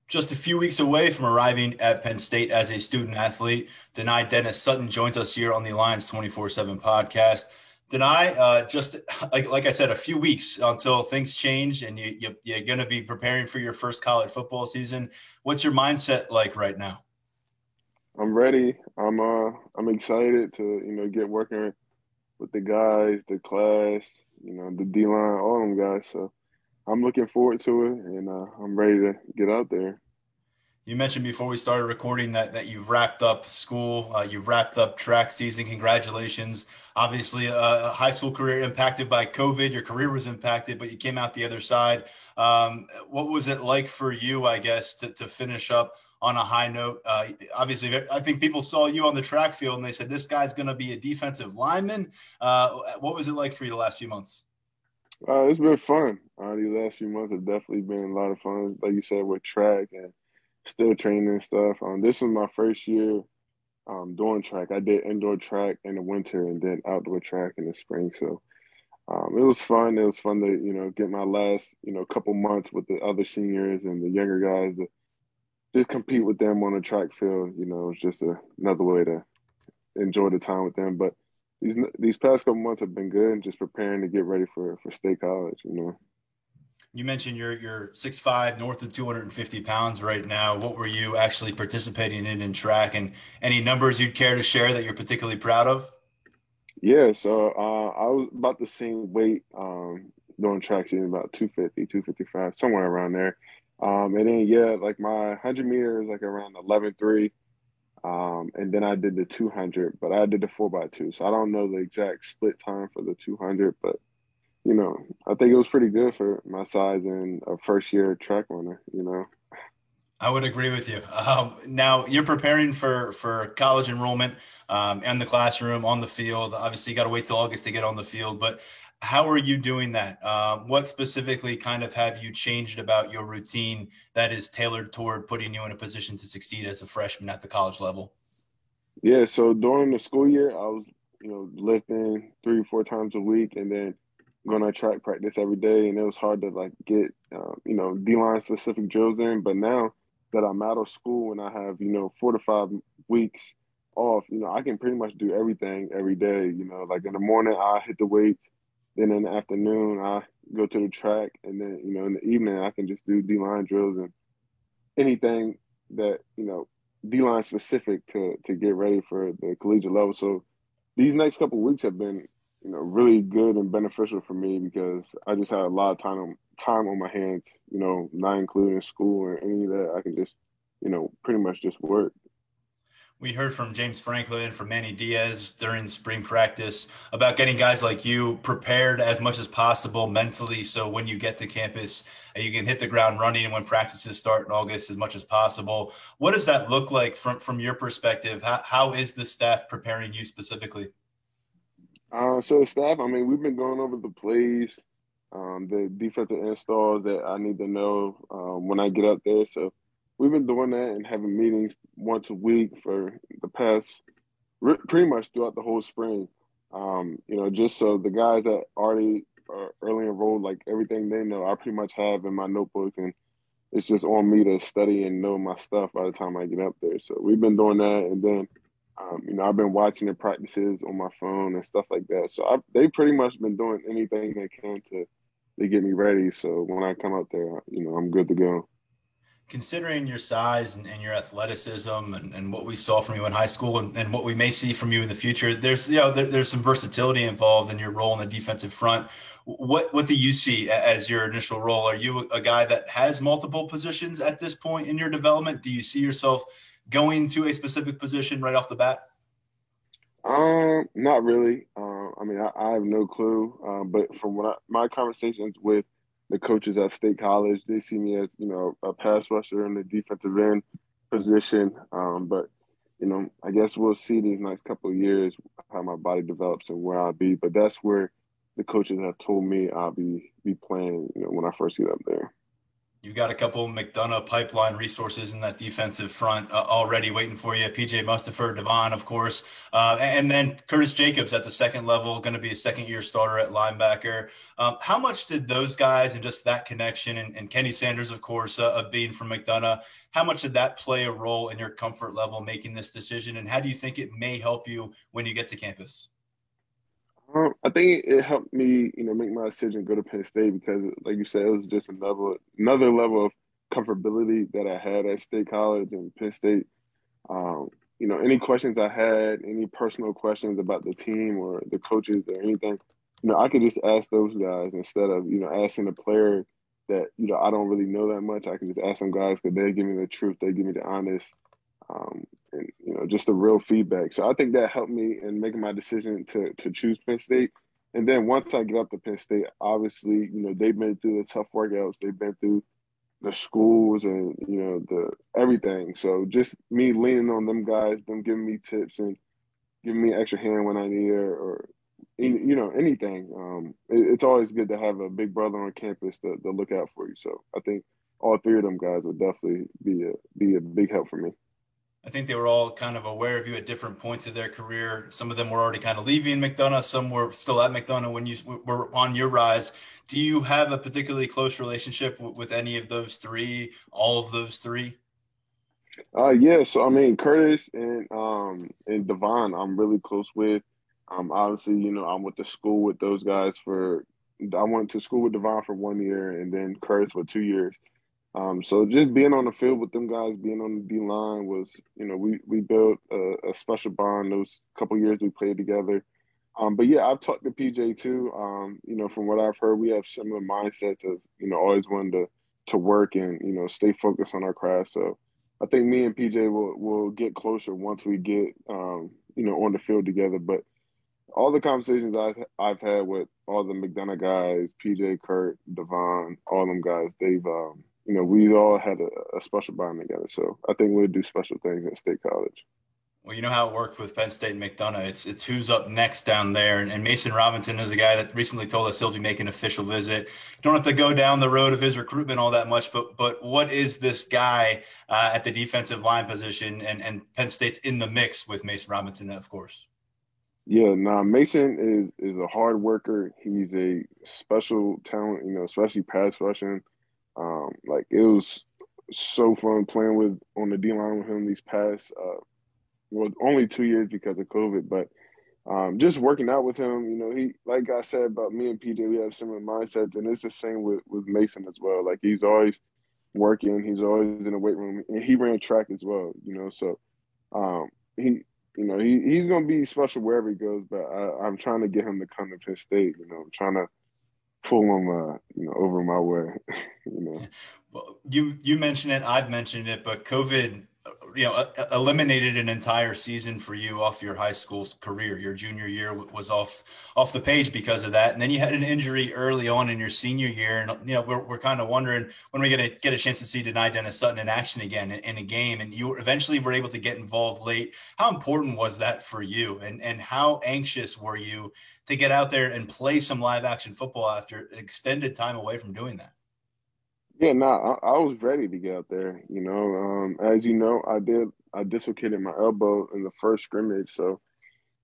Just a few weeks away from arriving at Penn State as a student athlete, Dani Dennis Sutton joins us here on the Lions 24/7 podcast. Dani, just like I said, a few weeks until things change and you're going to be preparing for your first college football season. What's your mindset like right now? I'm ready. I'm excited to get working with the guys, the class, the D-line, all them guys. So I'm looking forward to it, and I'm ready to get out there. You mentioned before we started recording that you've wrapped up school, you've wrapped up track season. Congratulations. Obviously, a high school career impacted by COVID. Your career was impacted, but you came out the other side. What was it like for you, I guess, to finish up on a high note? Obviously, I think people saw you on the track field and they said, this guy's going to be a defensive lineman. What was it like for you the last few months? It's been fun. These last few months have definitely been a lot of fun, like you said, with track and still training and stuff. This was my first year doing track. I did indoor track in the winter and then outdoor track in the spring. So it was fun. It was fun to, get my last, couple months with the other seniors and the younger guys to just compete with them on the track field. It's just another way to enjoy the time with them. But these past couple months have been good, just preparing to get ready for state college, You mentioned you're 6'5", north of 250 pounds right now. What were you actually participating in track, and any numbers you'd care to share that you're particularly proud of? Yeah, so I was about the same weight doing track season, about 250, 255, somewhere around there. And then, like my 100 meters, like around 11.3. And then I did the 200, but I did the 4x2. So I don't know the exact split time for the 200, but I think it was pretty good for my size and a first year track runner, I would agree with you. Now you're preparing for college enrollment in the classroom, on the field. Obviously, you got to wait till August to get on the field, but how are you doing that? What specifically kind of have you changed about your routine that is tailored toward putting you in a position to succeed as a freshman at the college level? Yeah, so during the school year, I was, lifting 3 or 4 times a week and then going to track practice every day. And it was hard to get, D-line specific drills in. But now that I'm out of school and I have, 4 to 5 weeks off, I can pretty much do everything every day. Like in the morning, I hit the weights. Then in the afternoon, I go to the track, and then in the evening, I can just do D line drills and anything that D line specific to get ready for the collegiate level. So these next couple of weeks have been really good and beneficial for me because I just had a lot of time on my hands. Not including school or any of that. I can just pretty much just work. We heard from James Franklin, from Manny Diaz during spring practice about getting guys like you prepared as much as possible mentally. So when you get to campus, you can hit the ground running when practices start in August as much as possible. What does that look like from your perspective? How is the staff preparing you specifically? So the staff, I mean, we've been going over the plays, the defensive installs that I need to know when I get up there. So we've been doing that and having meetings once a week for the past pretty much throughout the whole spring. Just so the guys that already are early enrolled, like everything they know, I pretty much have in my notebook, and it's just on me to study and know my stuff by the time I get up there. So we've been doing that, and then I've been watching the practices on my phone and stuff like that. So they pretty much been doing anything they can to get me ready. So when I come out there, I'm good to go. Considering your size and your athleticism and what we saw from you in high school and what we may see from you in the future, there's some versatility involved in your role in the defensive front. What do you see as your initial role? Are you a guy that has multiple positions at this point in your development? Do you see yourself going to a specific position right off the bat? Not really. I mean, I have no clue. But from my conversations with the coaches at State College, they see me as a pass rusher in the defensive end position. But I guess we'll see these next couple of years how my body develops and where I'll be. But that's where the coaches have told me I'll be playing. When I first get up there. You've got a couple McDonough pipeline resources in that defensive front already waiting for you. PJ Mustipher, Devon, of course, and then Curtis Jacobs at the second level, going to be a second-year starter at linebacker. How much did those guys and just that connection, and Kenny Sanders, of course, of being from McDonough, how much did that play a role in your comfort level making this decision, and how do you think it may help you when you get to campus? I think it helped me, make my decision go to Penn State because, like you said, it was just another level of comfortability that I had at State College and Penn State. Any questions I had, any personal questions about the team or the coaches or anything, I could just ask those guys instead of, asking the player that, I don't really know that much. I can just ask them guys because they give me the truth, they give me the honest, and just the real feedback. So I think that helped me in making my decision to choose Penn State. And then once I get up to Penn State, obviously, they've been through the tough workouts, they've been through the schools and the everything. So just me leaning on them guys, them giving me tips and giving me extra hand when I need it, or anything. It's always good to have a big brother on campus to look out for you. So I think all three of them guys would definitely be a big help for me. I think they were all kind of aware of you at different points of their career. Some of them were already kind of leaving McDonough. Some were still at McDonough when you were on your rise. Do you have a particularly close relationship with any of those three, all of those three? Yeah. So I mean, Curtis and Devon, I'm really close with. Obviously, I went to school with those guys I went to school with Devon for 1 year and then Curtis for 2 years. So just being on the field with them guys, being on the D line was, we built a special bond those couple years we played together. But yeah, I've talked to PJ too. From what I've heard, we have similar mindsets of, always wanting to work and, stay focused on our craft. So I think me and PJ will get closer once we get, on the field together. But all the conversations I've had with all the McDonough guys, PJ, Kurt, Devon, all them guys, they've we all had a special bond together. So I think we'll do special things at State College. Well, you know how it worked with Penn State and McDonough. It's who's up next down there. And Mason Robinson is a guy that recently told us he'll be making an official visit. You don't have to go down the road of his recruitment all that much, but what is this guy at the defensive line position? And Penn State's in the mix with Mason Robinson, of course. Yeah, nah, Mason is a hard worker. He's a special talent, especially pass rushing. Like it was so fun playing with on the D line with him these past only 2 years because of COVID, but just working out with him, he, like I said about me and PJ, we have similar mindsets, and it's the same with Mason as well. Like he's always working, he's always in the weight room, and he ran track as well. So he, he's gonna be special wherever he goes. But I'm trying to get him to come to Penn State. I'm trying to pull him, over my way. Well, you mentioned it, I've mentioned it, but COVID, eliminated an entire season for you off your high school career. Your junior year was off the page because of that, and then you had an injury early on in your senior year, and we're kind of wondering when we're going to get a chance to see Dani Dennis Sutton in action again in a game, and you eventually were able to get involved late. How important was that for you, and how anxious were you to get out there and play some live action football after extended time away from doing that? Yeah, no, I was ready to get out there. As you know, I dislocated my elbow in the first scrimmage, so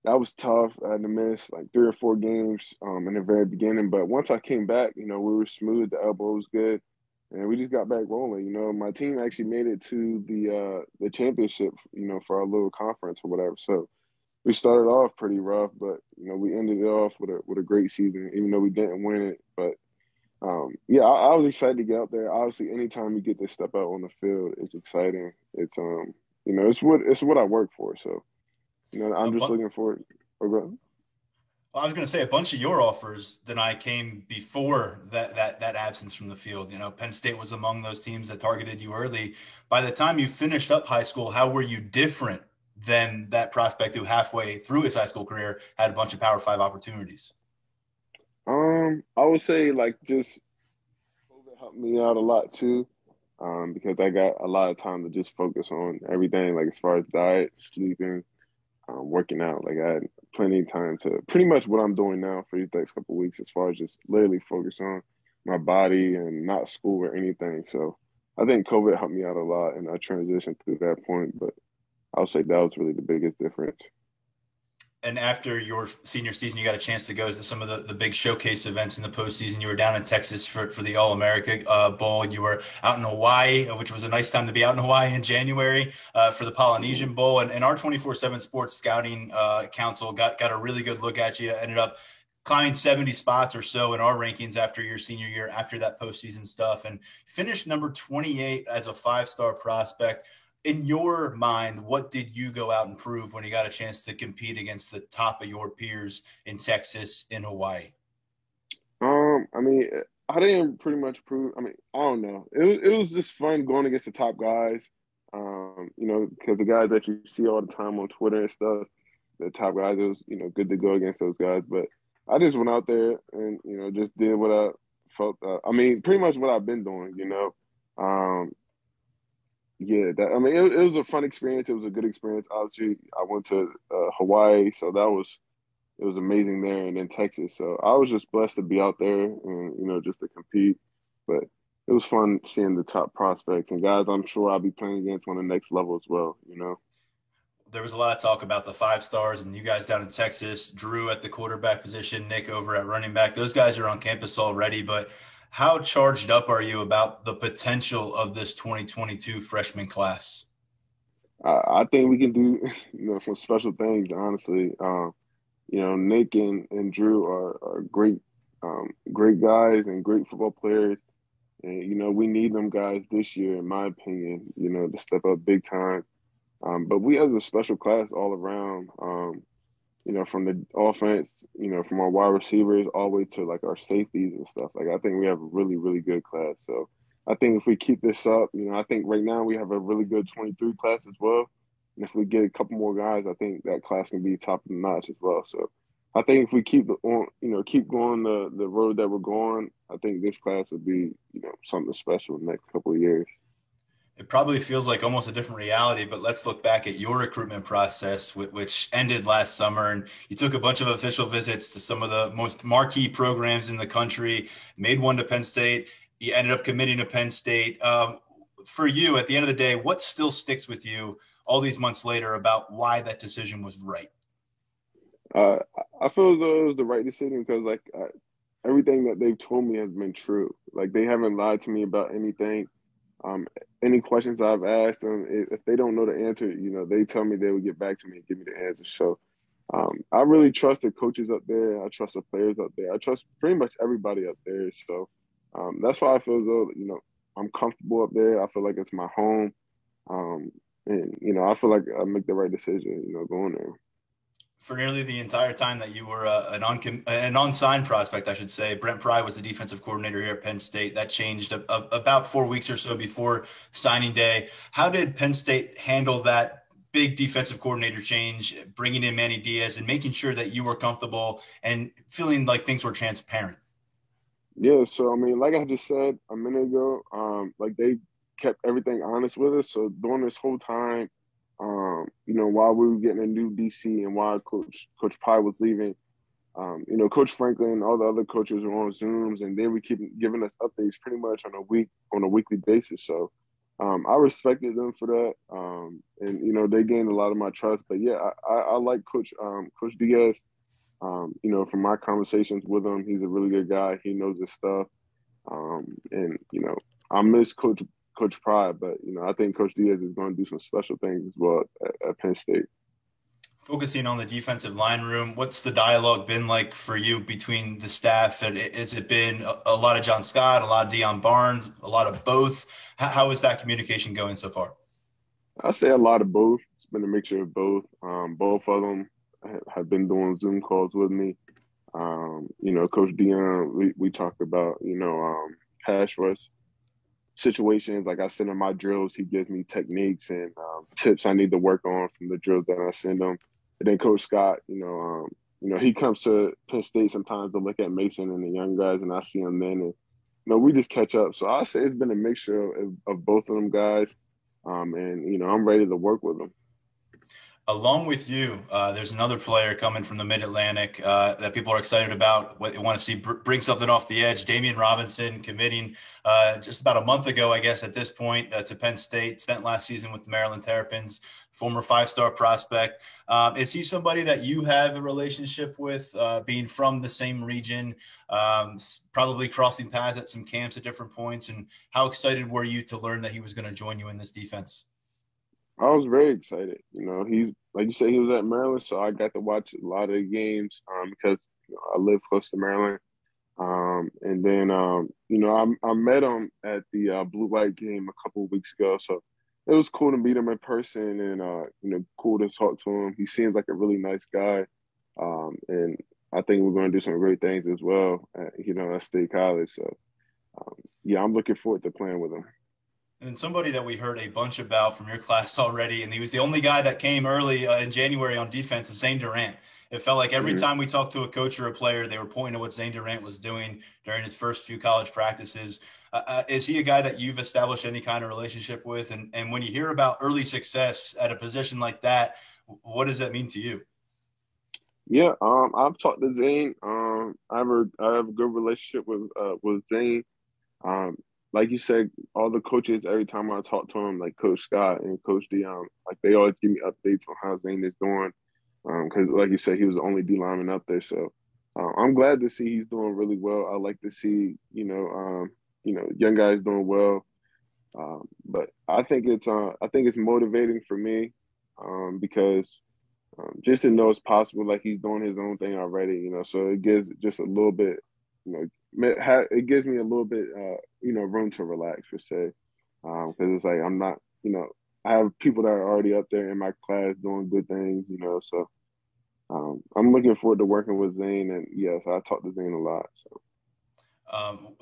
that was tough. I had to miss like 3 or 4 games in the very beginning, but once I came back, we were smooth. The elbow was good, and we just got back rolling. My team actually made it to the championship, for our little conference or whatever. So we started off pretty rough, but we ended it off with a great season, even though we didn't win it. But yeah, I was excited to get out there. Obviously, anytime you get to step out on the field, it's exciting. It's what I work for. So, I'm just But looking forward. Okay. Well, I was going to say a bunch of your offers that I came before that absence from the field. Penn State was among those teams that targeted you early. By the time you finished up high school, how were you different than that prospect who halfway through his high school career had a bunch of Power Five opportunities? I would say like just COVID helped me out a lot too, because I got a lot of time to just focus on everything, like as far as diet, sleeping, working out. Like I had plenty of time to pretty much what I'm doing now for these next couple of weeks, as far as just literally focus on my body and not school or anything. So I think COVID helped me out a lot, and I transitioned through that point. But I would say that was really the biggest difference. And after your senior season, you got a chance to go to some of the big showcase events in the postseason. You were down in Texas for the All America Bowl. You were out in Hawaii, which was a nice time to be out in Hawaii in January for the Mhm. Polynesian Bowl. And our 24/7 Sports Scouting Council got a really good look at you. Ended up climbing 70 spots or so in our rankings after your senior year, after that postseason stuff, and finished number 28 as a five-star prospect. In your mind, what did you go out and prove when you got a chance to compete against the top of your peers in Texas, in Hawaii? I mean, I didn't pretty much prove. I mean, I don't know. It was just fun going against the top guys. Because the guys that you see all the time on Twitter and stuff, the top guys, it was good to go against those guys. But I just went out there and just did what I felt. I mean, pretty much what I've been doing. Um, yeah, I mean, it was a fun experience. It was a good experience. Obviously, I went to Hawaii, so it was amazing there, and in Texas. So I was just blessed to be out there and just to compete. But it was fun seeing the top prospects and guys I'm sure I'll be playing against on the next level as well. There was a lot of talk about the five stars and you guys down in Texas, Drew at the quarterback position, Nick over at running back. Those guys are on campus already, but how charged up are you about the potential of this 2022 freshman class? I think we can do some special things. Honestly, Nick and Drew are great guys and great football players. And we need them guys this year, in my opinion. To step up big time. But we have a special class all around. From the offense, from our wide receivers all the way to like our safeties and stuff. Like I think we have a really, really good class. So I think if we keep this up, I think right now we have a really good 23 class as well. And if we get a couple more guys, I think that class can be top of the notch as well. So I think if we keep on, keep going the road that we're going, I think this class would be, something special in the next couple of years. It probably feels like almost a different reality, but let's look back at your recruitment process, which ended last summer. And you took a bunch of official visits to some of the most marquee programs in the country, made one to Penn State. You ended up committing to Penn State. For you, at the end of the day, what still sticks with you all these months later about why that decision was right? Uh, I feel as though it was the right decision because, like, everything that they've told me has been true. Like, they haven't lied to me about anything. Um, any questions I've asked them, if they don't know the answer, they tell me they would get back to me and give me the answer. So, I really trust the coaches up there. I trust the players up there. I trust pretty much everybody up there. So that's why I feel as though, I'm comfortable up there. I feel like it's my home. Um, and, I feel like I make the right decision, going there. For nearly the entire time that you were an unsigned prospect, I should say, Brent Pry was the defensive coordinator here at Penn State. That changed about 4 weeks or so before signing day. How did Penn State handle that big defensive coordinator change, bringing in Manny Diaz and making sure that you were comfortable and feeling like things were transparent? Yeah, so I mean, like I just said a minute ago, like they kept everything honest with us. So during this whole time, while we were getting a new DC and while Coach Pye was leaving, Coach Franklin and all the other coaches were on Zooms, and they would keep giving us updates pretty much on a weekly basis. So I respected them for that, and they gained a lot of my trust. But yeah, I like Coach Diaz. From my conversations with him, he's a really good guy. He knows his stuff, and I miss Coach Pride, but I think Coach Diaz is going to do some special things as well at Penn State. Focusing on the defensive line room, what's the dialogue been like for you between the staff? And has it been a lot of John Scott, a lot of Deion Barnes, a lot of both? How is that communication going so far? I say a lot of both. It's been a mixture of both. Both of them have been doing Zoom calls with me. Coach Deion, we talk about, pass rush situations. Like I send him my drills, he gives me techniques and tips I need to work on from the drills that I send him. And then Coach Scott, he comes to Penn State sometimes to look at Mason and the young guys, and I see him then, and we just catch up. So I say it's been a mixture of both of them guys, and I'm ready to work with them. Along with you, there's another player coming from the Mid-Atlantic that people are excited about. What they want to see bring something off the edge. Damian Robinson committing just about a month ago, I guess, at this point to Penn State. Spent last season with the Maryland Terrapins, former five-star prospect. Is he somebody that you have a relationship with, being from the same region, probably crossing paths at some camps at different points? And how excited were you to learn that he was going to join you in this defense? I was very excited. He's like you said, he was at Maryland, so I got to watch a lot of the games because I live close to Maryland. And then I met him at the Blue White game a couple of weeks ago, so it was cool to meet him in person and cool to talk to him. He seems like a really nice guy, and I think we're going to do some great things as well. At State College, so yeah, I'm looking forward to playing with him. And somebody that we heard a bunch about from your class already, and he was the only guy that came early in January on defense, is Zane Durant. It felt like every time we talked to a coach or a player, they were pointing to what Zane Durant was doing during his first few college practices. Is he a guy that you've established any kind of relationship with? And when you hear about early success at a position like that, what does that mean to you? Yeah, I've talked to Zane. I have a good relationship with Zane. Um, like you said, all the coaches, every time I talk to them, like Coach Scott and Coach Dion, like they always give me updates on how Zane is doing. Because like you said, he was the only D lineman up there. So I'm glad to see he's doing really well. I like to see, young guys doing well. But I think it's motivating for me because just to know it's possible, like he's doing his own thing already, so it gives just a little bit, it gives me a little bit, room to relax, per se. Because it's like I'm not, I have people that are already up there in my class doing good things, so I'm looking forward to working with Zane. And yes, I talk to Zane a lot. So.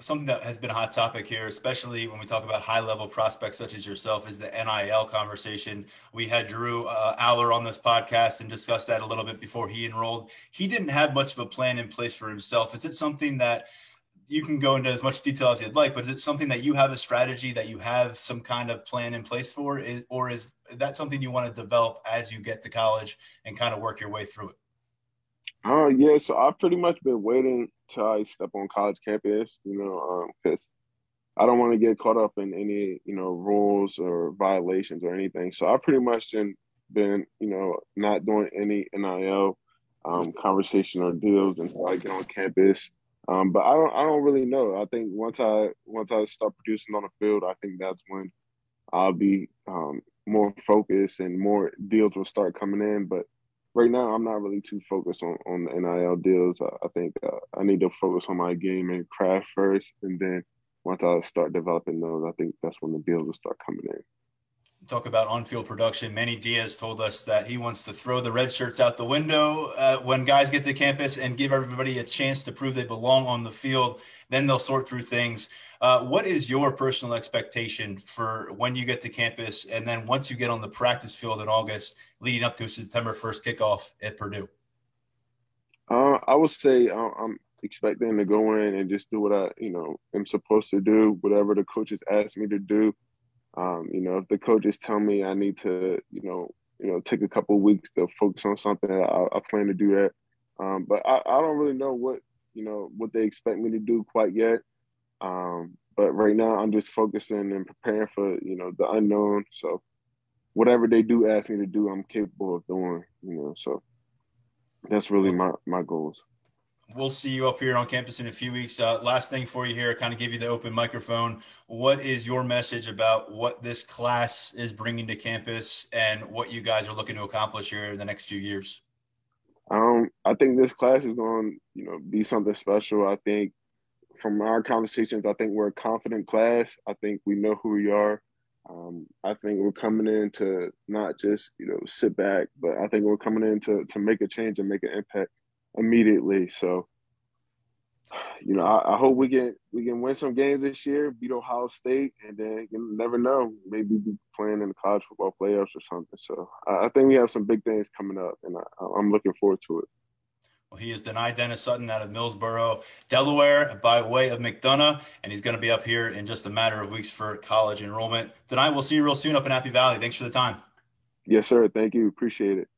Something that has been a hot topic here, especially when we talk about high-level prospects such as yourself, is the NIL conversation. We had Drew Aller on this podcast and discussed that a little bit before he enrolled. He didn't have much of a plan in place for himself. Is it something that you can go into as much detail as you'd like, but is it something that you have a strategy, that you have some kind of plan in place for, or is that something you want to develop as you get to college and kind of work your way through it? Yeah, so I've pretty much been waiting till I step on college campus, because I don't want to get caught up in any, rules or violations or anything. So I've pretty much been, not doing any NIL conversation or deals until I get on campus. But I don't really know. I think once I start producing on the field, I think that's when I'll be more focused and more deals will start coming in. But right now I'm not really too focused on the NIL deals. I think I need to focus on my game and craft first, and then once I start developing those, I think that's when the deals will start coming in. Talk about on-field production. Manny Diaz told us that he wants to throw the red shirts out the window when guys get to campus and give everybody a chance to prove they belong on the field. Then they'll sort through things. What is your personal expectation for when you get to campus and then once you get on the practice field in August, leading up to September 1st kickoff at Purdue? I would say I'm expecting to go in and just do what I, am supposed to do, whatever the coaches ask me to do. If the coaches tell me I need to, take a couple of weeks to focus on something, I plan to do that. But I don't really know what they expect me to do quite yet. But right now I'm just focusing and preparing for, the unknown. So whatever they do ask me to do, I'm capable of doing, so that's really my goals. We'll see you up here on campus in a few weeks. Last thing for you here, kind of give you the open microphone. What is your message about what this class is bringing to campus and what you guys are looking to accomplish here in the next few years? I think this class is going to, be something special. I think from our conversations, I think we're a confident class. I think we know who we are. I think we're coming in to not just, sit back, but I think we're coming in to make a change and make an impact immediately. So, I hope we can win some games this year, beat Ohio State, and then you never know, maybe be playing in the college football playoffs or something. So I think we have some big things coming up, and I'm looking forward to it. Well, he is Dani Dennis Sutton out of Millsboro, Delaware, by way of McDonough, and he's going to be up here in just a matter of weeks for college enrollment. Dani, we'll see you real soon up in Happy Valley. Thanks for the time. Yes, sir. Thank you. Appreciate it.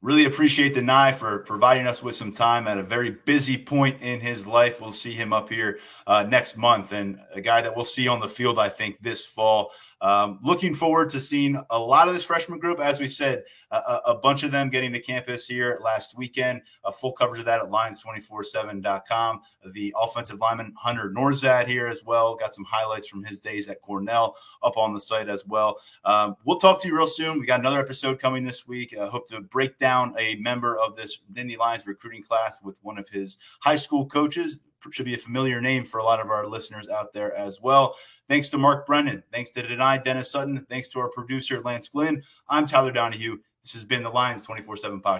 Really appreciate Dani for providing us with some time at a very busy point in his life. We'll see him up here next month, and a guy that we'll see on the field, I think, this fall. Looking forward to seeing a lot of this freshman group. As we said, a bunch of them getting to campus here last weekend. A full coverage of that at Lions247.com. The offensive lineman Hunter Norzad here as well. Got some highlights from his days at Cornell up on the site as well. We'll talk to you real soon. We got another episode coming this week. Hope to break down a member of this Nittany Lions recruiting class with one of his high school coaches. Should be a familiar name for a lot of our listeners out there as well. Thanks to Mark Brennan. Thanks to Dani Dennis Sutton. Thanks to our producer, Lance Glynn. I'm Tyler Donahue. This has been the Lions 24/7 podcast.